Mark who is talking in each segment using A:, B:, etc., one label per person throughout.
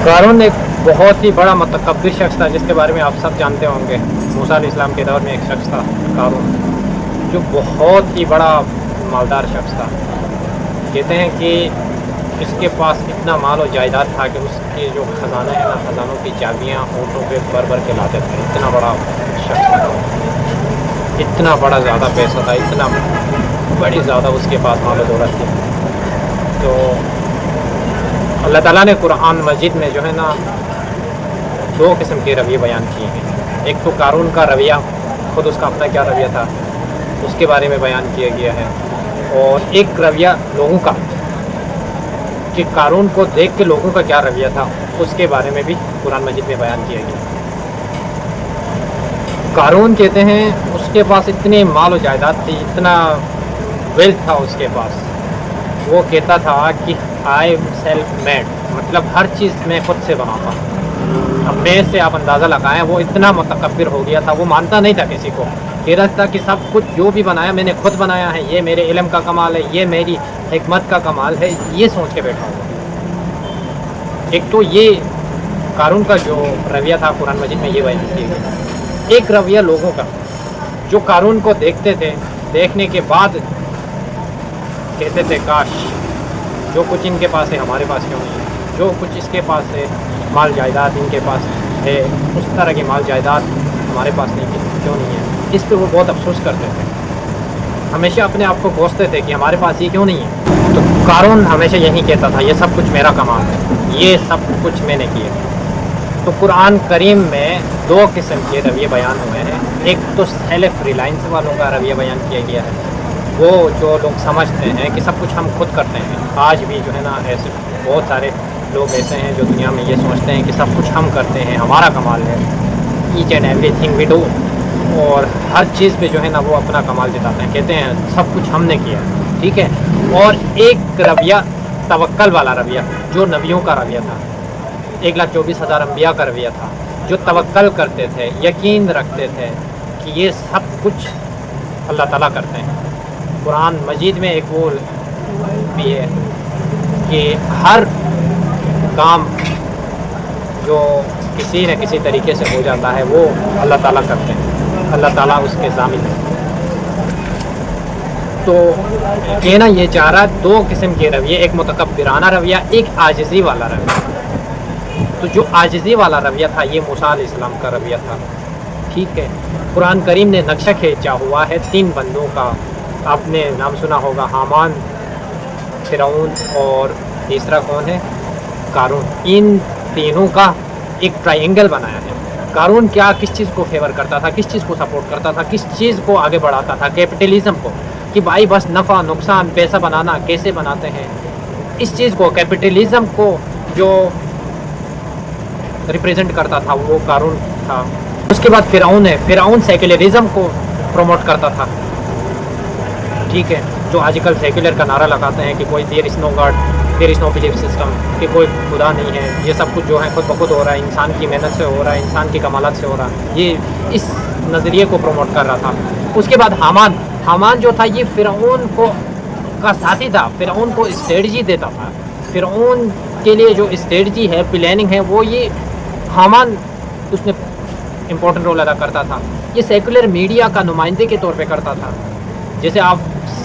A: قارون ایک بہت ہی بڑا متکبر شخص تھا، جس کے بارے میں آپ سب جانتے ہوں گے۔ موسیٰ علیہ السلام کے دور میں ایک شخص تھا قارون، جو بہت ہی بڑا مالدار شخص تھا۔ کہتے ہیں کہ اس کے پاس اتنا مال و جائیداد تھا کہ اس کے جو خزانہ ہے نا، خزانوں کی چابیاں اونٹوں پہ بھر کے لاتے تھے۔ اتنا بڑا شخص تھا، اتنا بڑا زیادہ پیسہ تھا، اتنا بڑی زیادہ اس کے پاس مال و دولت تھی۔ تو اللہ تعالیٰ نے قرآن مجید میں جو ہے نا دو قسم کے رویے بیان کیے ہیں۔ ایک تو قارون کا رویہ، خود اس کا اپنا کیا رویہ تھا اس کے بارے میں بیان کیا گیا ہے، اور ایک رویہ لوگوں کا، کہ قارون کو دیکھ کے لوگوں کا کیا رویہ تھا اس کے بارے میں بھی قرآن مجید میں بیان کیا گیا۔ قارون کہتے ہیں اس کے پاس اتنے مال و جائیداد تھی، اتنا ویلتھ تھا اس کے پاس۔ وہ کہتا تھا کہ آئی ایم سیلف میڈ، مطلب ہر چیز میں خود سے بناتا ہوں۔ اب میں سے آپ اندازہ لگائیں، وہ اتنا متکبر ہو گیا تھا، وہ مانتا نہیں تھا کسی کو، کہہ رہا تھا کہ سب کچھ جو بھی بنایا میں نے خود بنایا ہے، یہ میرے علم کا کمال ہے، یہ میری حکمت کا کمال ہے، یہ سوچ کے بیٹھا ہوا۔ ایک تو یہ قارون کا جو رویہ تھا قرآن مجید میں یہ بیان کیا گیا۔ ایک رویہ لوگوں کا، جو قارون کو دیکھتے تھے، دیکھنے کے بعد کہتے تھے کاش جو کچھ ان کے پاس ہے ہمارے پاس کیوں نہیں ہے، جو کچھ اس کے پاس ہے مال جائیداد ان کے پاس ہے، اس طرح کی مال جائیداد ہمارے پاس نہیں کیوں نہیں ہے۔ اس پہ وہ بہت افسوس کرتے تھے، ہمیشہ اپنے آپ کو کوستے تھے کہ ہمارے پاس یہ کیوں نہیں ہے۔ تو قارون ہمیشہ یہی کہتا تھا، یہ سب کچھ میرا کمال ہے، یہ سب کچھ میں نے کیا۔ تو قرآن کریم میں دو قسم کے رویے بیان ہوئے ہیں۔ ایک تو سیلف ریلائنس والوں کا رویہ بیان کیا گیا ہے، وہ جو لوگ سمجھتے ہیں کہ سب کچھ ہم خود کرتے ہیں۔ آج بھی جو ہے نا ایسے بہت سارے لوگ ایسے ہیں جو دنیا میں یہ سوچتے ہیں کہ سب کچھ ہم کرتے ہیں، ہمارا کمال ہے، each and everything we do, اور ہر چیز پہ جو ہے نا وہ اپنا کمال جتاتے ہیں، کہتے ہیں سب کچھ ہم نے کیا، ٹھیک ہے۔ اور ایک رویہ توکل والا رویہ، جو نبیوں کا رویہ تھا، 1,24,000 انبیاء کا رویہ تھا، جو توکل کرتے تھے، یقین رکھتے تھے کہ یہ سب کچھ اللہ تعالیٰ کرتے ہیں۔ قرآن مجید میں ایک وہ بھی ہے کہ ہر کام جو کسی نہ کسی طریقے سے ہو جاتا ہے وہ اللہ تعالیٰ کرتے ہیں، اللہ تعالیٰ اس کے ضامن ہے۔ تو کہنا یہ چاہ رہا دو قسم کے رویے، ایک متکبرانہ رویہ، ایک عاجزی والا رویہ۔ تو جو عاجزی والا رویہ تھا یہ موسیٰ علیہ السلام کا رویہ تھا، ٹھیک ہے۔ قرآن کریم نے نقشہ کھینچا ہوا ہے 3 بندوں کا، آپ نے نام سنا ہوگا، حامان، فرعون اور تیسرا کون ہے؟ قارون۔ ان تینوں کا ایک ٹرائنگل بنایا ہے۔ قارون کیا کس چیز کو فیور کرتا تھا، کس چیز کو سپورٹ کرتا تھا، کس چیز کو آگے بڑھاتا تھا؟ کیپٹلزم کو، کہ بھائی بس نفع نقصان پیسہ بنانا کیسے بناتے ہیں، اس چیز کو، کیپٹلزم کو جو ریپریزنٹ کرتا تھا وہ قارون تھا۔ اس کے بعد فرعون ہے، فرعون سیکولرزم کو پروموٹ کرتا تھا، ٹھیک ہے، جو آج کل سیکولر کا نعرہ لگاتے ہیں کہ کوئی دیر از نو گاڈ، دیر از نو بلیف سسٹم، کہ کوئی خدا نہیں ہے، یہ سب کچھ جو ہے خود بخود ہو رہا ہے، انسان کی محنت سے ہو رہا ہے، انسان کی کمالات سے ہو رہا ہے، یہ اس نظریے کو پروموٹ کر رہا تھا۔ اس کے بعد حامان جو تھا یہ فرعون کو کا ساتھی تھا، فرعون کو اسٹریٹجی دیتا تھا، فرعون کے لیے جو اسٹریٹجی ہے، پلاننگ ہے، وہ یہ حامان اس میں امپورٹنٹ رول ادا کرتا تھا۔ یہ سیکولر میڈیا کا نمائندے کے طور پہ کرتا تھا، جیسے آپ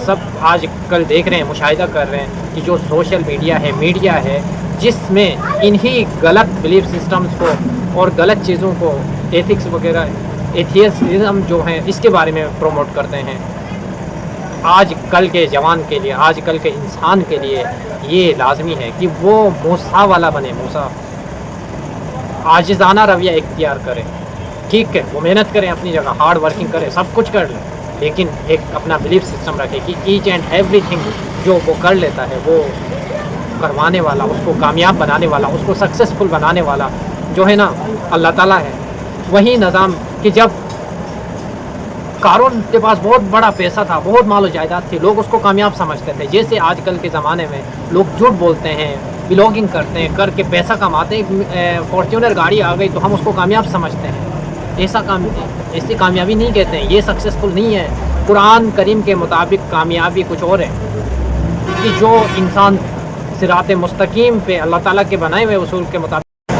A: سب آج کل دیکھ رہے ہیں، مشاہدہ کر رہے ہیں کہ جو سوشل میڈیا ہے جس میں انہی غلط بلیف سسٹمز کو اور غلط چیزوں کو، ایتھکس وغیرہ، ایتھیسزم جو ہیں، اس کے بارے میں پروموٹ کرتے ہیں۔ آج کل کے جوان کے لیے، آج کل کے انسان کے لیے یہ لازمی ہے کہ وہ موسیٰ والا بنے، موسیٰ عاجزانہ رویہ اختیار کرے، ٹھیک ہے، وہ محنت کریں اپنی جگہ، ہارڈ ورکنگ کرے، سب کچھ کر لیں، لیکن ایک اپنا بلیف سسٹم رکھے کہ ایچ اینڈ ایوری تھنگ جو وہ کر لیتا ہے وہ کروانے والا، اس کو کامیاب بنانے والا، اس کو سکسیزفل بنانے والا جو ہے نا اللہ تعالیٰ ہے۔ وہی نظام کہ جب قارون کے پاس بہت بڑا پیسہ تھا، بہت مال و جائیداد تھی، لوگ اس کو کامیاب سمجھتے تھے، جیسے آج کل کے زمانے میں لوگ جھوٹ بولتے ہیں، بلاگنگ کرتے ہیں، کر کے پیسہ کماتے ہیں، فارچونر گاڑی آ گئی تو ہم اس کو کامیاب سمجھتے ہیں۔ ایسی کامیابی نہیں کہتے ہیں، یہ سکسیزفل نہیں ہے۔ قرآن کریم کے مطابق کامیابی کچھ اور ہے، کہ جو انسان صراط مستقیم پہ اللہ تعالیٰ کے بنائے ہوئے اصول کے مطابق